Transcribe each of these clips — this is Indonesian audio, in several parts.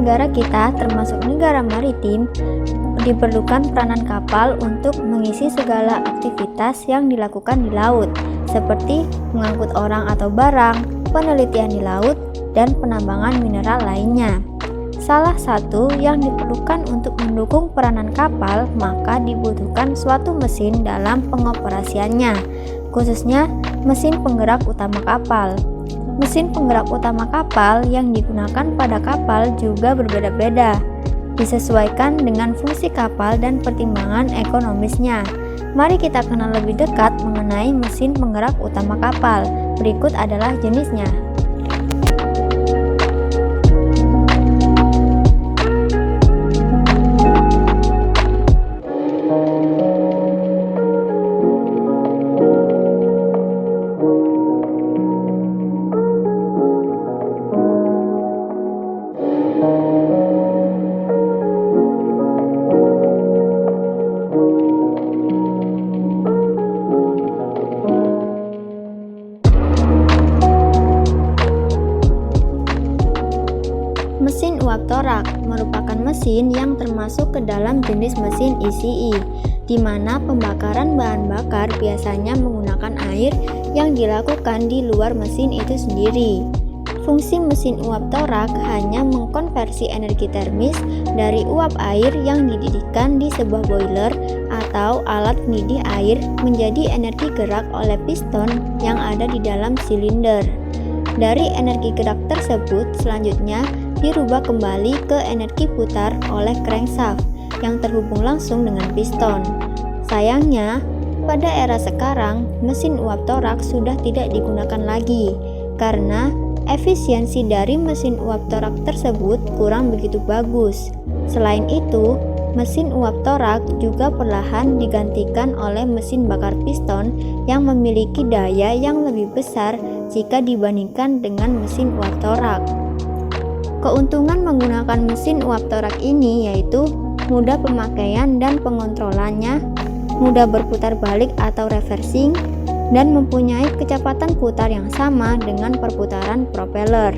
negara kita termasuk negara maritim, diperlukan peranan kapal untuk mengisi segala aktivitas yang dilakukan di laut, seperti mengangkut orang atau barang, penelitian di laut, dan penambangan mineral lainnya. Salah satu yang diperlukan untuk mendukung peranan kapal, maka dibutuhkan suatu mesin dalam pengoperasiannya, khususnya mesin penggerak utama kapal. Mesin penggerak utama kapal yang digunakan pada kapal juga berbeda-beda, disesuaikan dengan fungsi kapal dan pertimbangan ekonomisnya. Mari kita kenal lebih dekat mengenai mesin penggerak utama kapal. Berikut adalah jenisnya. Mesin uap torak merupakan mesin yang termasuk ke dalam jenis mesin ECE, di mana pembakaran bahan bakar biasanya menggunakan air yang dilakukan di luar mesin itu sendiri. Fungsi mesin uap torak hanya mengkonversi energi termis dari uap air yang dididihkan di sebuah boiler atau alat pendidih air menjadi energi gerak oleh piston yang ada di dalam silinder. Dari energi gerak tersebut selanjutnya dirubah kembali ke energi putar oleh crankshaft yang terhubung langsung dengan piston. Sayangnya, pada era sekarang mesin uap torak sudah tidak digunakan lagi karena efisiensi dari mesin uap torak tersebut kurang begitu bagus. Selain itu, mesin uap torak juga perlahan digantikan oleh mesin bakar piston yang memiliki daya yang lebih besar jika dibandingkan dengan mesin uap torak. Keuntungan menggunakan mesin uap torak ini yaitu mudah pemakaian dan pengontrolannya, mudah berputar balik atau reversing, dan mempunyai kecepatan putar yang sama dengan perputaran propeller.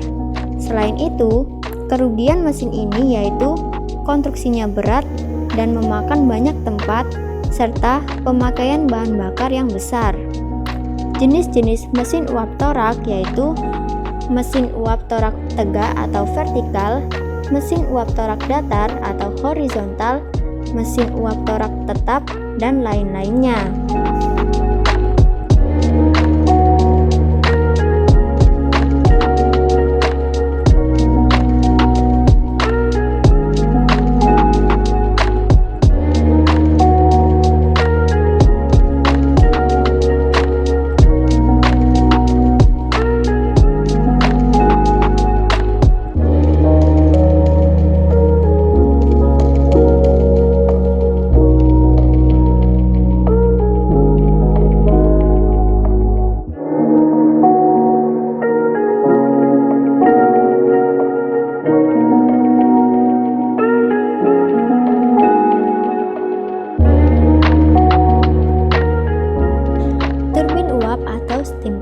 Selain itu, kerugian mesin ini yaitu konstruksinya berat dan memakan banyak tempat, serta pemakaian bahan bakar yang besar. Jenis-jenis mesin uap torak yaitu mesin uap torak tegak atau vertikal, mesin uap torak datar atau horizontal, mesin uap torak tetap, dan lain-lainnya.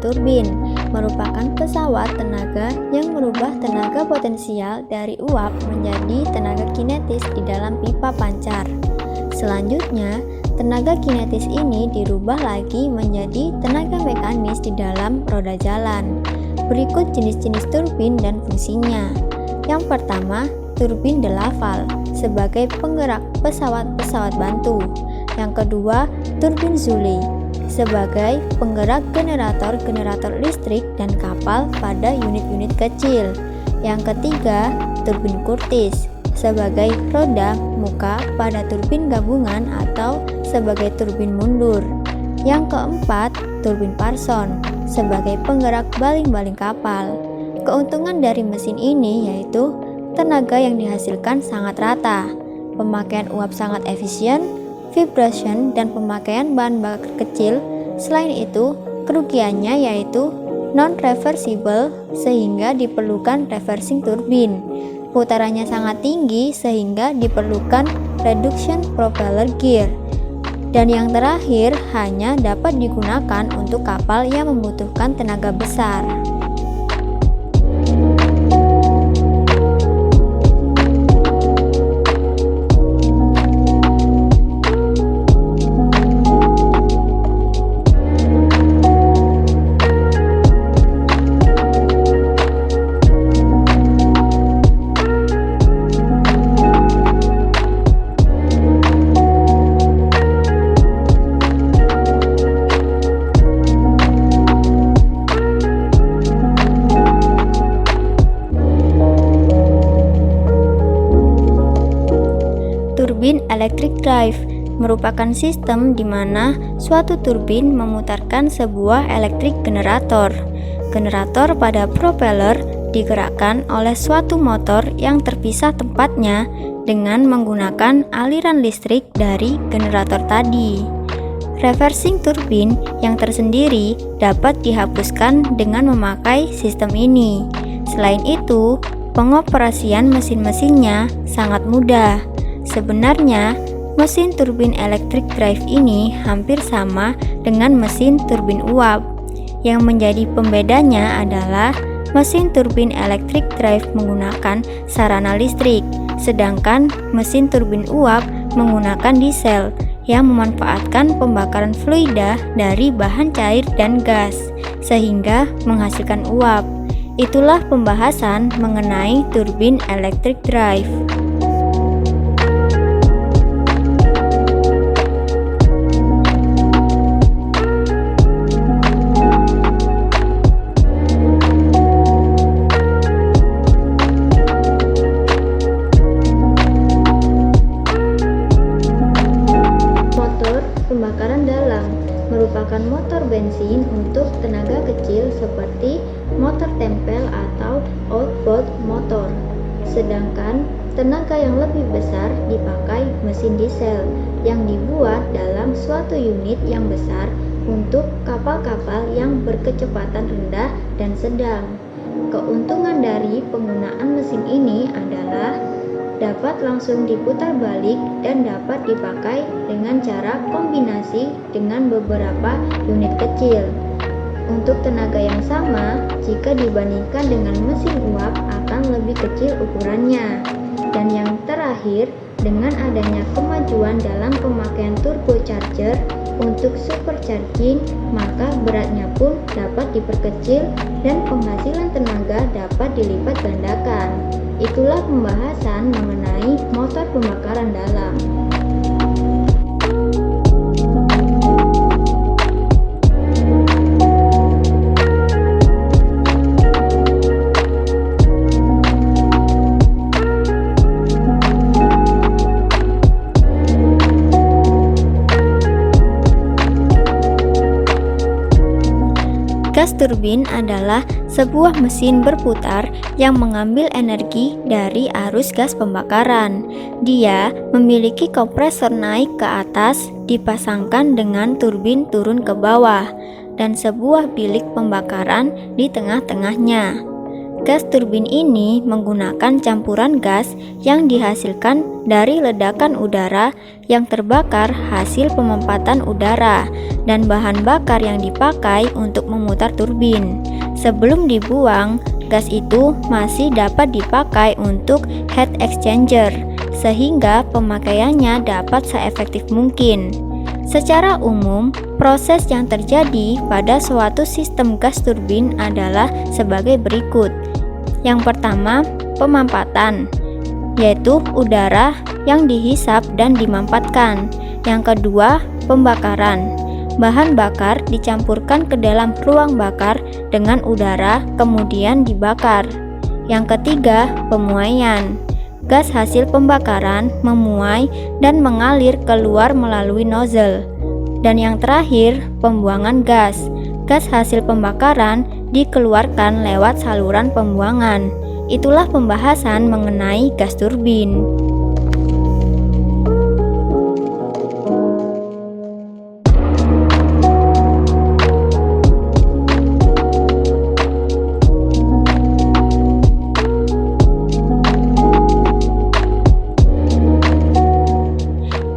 Turbin merupakan pesawat tenaga yang merubah tenaga potensial dari uap menjadi tenaga kinetis di dalam pipa pancar. Selanjutnya, tenaga kinetis ini dirubah lagi menjadi tenaga mekanis di dalam roda jalan. Berikut jenis-jenis turbin dan fungsinya. Yang pertama, turbin de Laval sebagai penggerak pesawat-pesawat bantu. Yang kedua, turbin Joule sebagai penggerak generator-generator listrik dan kapal pada unit-unit kecil. Yang ketiga, turbin Curtis sebagai roda muka pada turbin gabungan atau sebagai turbin mundur. Yang keempat, turbin Parson sebagai penggerak baling-baling kapal. Keuntungan dari mesin ini yaitu tenaga yang dihasilkan sangat rata, pemakaian uap sangat efisien, vibration, dan pemakaian bahan bakar kecil. Selain itu, kerugiannya yaitu non-reversible sehingga diperlukan reversing turbin. Putarannya sangat tinggi sehingga diperlukan reduction propeller gear. Dan yang terakhir, hanya dapat digunakan untuk kapal yang membutuhkan tenaga besar. Turbin electric drive merupakan sistem di mana suatu turbin memutarkan sebuah elektrik generator. Generator pada propeller digerakkan oleh suatu motor yang terpisah tempatnya dengan menggunakan aliran listrik dari generator tadi. Reversing turbin yang tersendiri dapat dihapuskan dengan memakai sistem ini. Selain itu, pengoperasian mesin-mesinnya sangat mudah. Sebenarnya, mesin turbin electric drive ini hampir sama dengan mesin turbin uap. Yang menjadi pembedanya adalah mesin turbin electric drive menggunakan sarana listrik, sedangkan mesin turbin uap menggunakan diesel yang memanfaatkan pembakaran fluida dari bahan cair dan gas, sehingga menghasilkan uap. Itulah pembahasan mengenai turbin electric drive. Pembakaran dalam merupakan motor bensin untuk tenaga kecil seperti motor tempel atau outboard motor. Sedangkan tenaga yang lebih besar dipakai mesin diesel yang dibuat dalam suatu unit yang besar untuk kapal-kapal yang berkecepatan rendah dan sedang. Keuntungan dari penggunaan mesin ini adalah dapat langsung diputar balik dan dapat dipakai dengan cara kombinasi dengan beberapa unit kecil. Untuk tenaga yang sama, jika dibandingkan dengan mesin uap akan lebih kecil ukurannya. Dan yang terakhir, dengan adanya kemajuan dalam pemakaian turbocharger untuk supercharging, maka beratnya pun dapat diperkecil dan penghasilan tenaga dapat dilipat gandakan. Itulah pembahasan mengenai motor pembakaran dalam. Gas turbin adalah sebuah mesin berputar yang mengambil energi dari arus gas pembakaran. Dia memiliki kompresor naik ke atas dipasangkan dengan turbin turun ke bawah dan sebuah bilik pembakaran di tengah-tengahnya. Gas turbin ini menggunakan campuran gas yang dihasilkan dari ledakan udara yang terbakar hasil pemempatan udara dan bahan bakar yang dipakai untuk memutar turbin. Sebelum dibuang, gas itu masih dapat dipakai untuk heat exchanger, sehingga pemakaiannya dapat seefektif mungkin. Secara umum, proses yang terjadi pada suatu sistem gas turbin adalah sebagai berikut. Yang pertama, pemampatan, yaitu udara yang dihisap dan dimampatkan. Yang kedua, pembakaran. Bahan bakar dicampurkan ke dalam ruang bakar dengan udara, kemudian dibakar. Yang ketiga, pemuaian. Gas hasil pembakaran memuai dan mengalir keluar melalui nozzle. Dan yang terakhir, pembuangan gas. Gas hasil pembakaran dikeluarkan lewat saluran pembuangan. Itulah pembahasan mengenai gas turbin.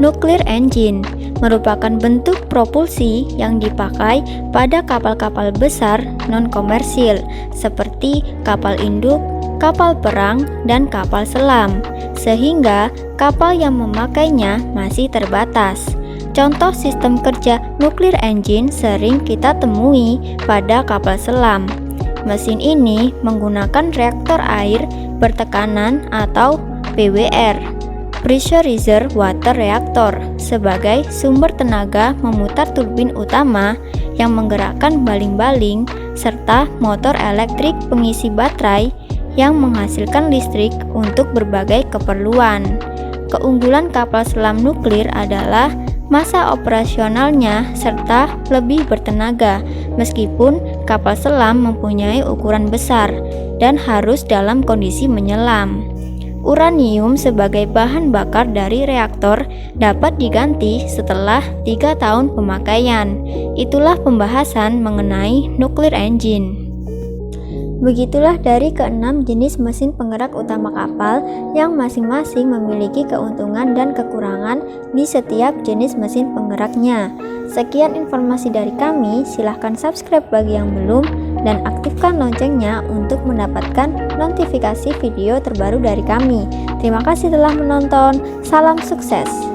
Nuclear engine merupakan bentuk propulsi yang dipakai pada kapal-kapal besar non-komersil seperti kapal induk, kapal perang, dan kapal selam, sehingga kapal yang memakainya masih terbatas. Contoh sistem kerja nuclear engine sering kita temui pada kapal selam. Mesin ini menggunakan reaktor air bertekanan atau PWR, Pressurized Water Reactor, sebagai sumber tenaga memutar turbin utama yang menggerakkan baling-baling serta motor elektrik pengisi baterai yang menghasilkan listrik untuk berbagai keperluan. Keunggulan kapal selam nuklir adalah masa operasionalnya serta lebih bertenaga, meskipun kapal selam mempunyai ukuran besar dan harus dalam kondisi menyelam. Uranium sebagai bahan bakar dari reaktor dapat diganti setelah 3 tahun pemakaian. Itulah pembahasan mengenai nuclear engine. Begitulah dari ke-6 jenis mesin penggerak utama kapal yang masing-masing memiliki keuntungan dan kekurangan di setiap jenis mesin penggeraknya. Sekian informasi dari kami, silahkan subscribe bagi yang belum dan aktifkan loncengnya untuk mendapatkan notifikasi video terbaru dari kami. Terima kasih telah menonton, salam sukses!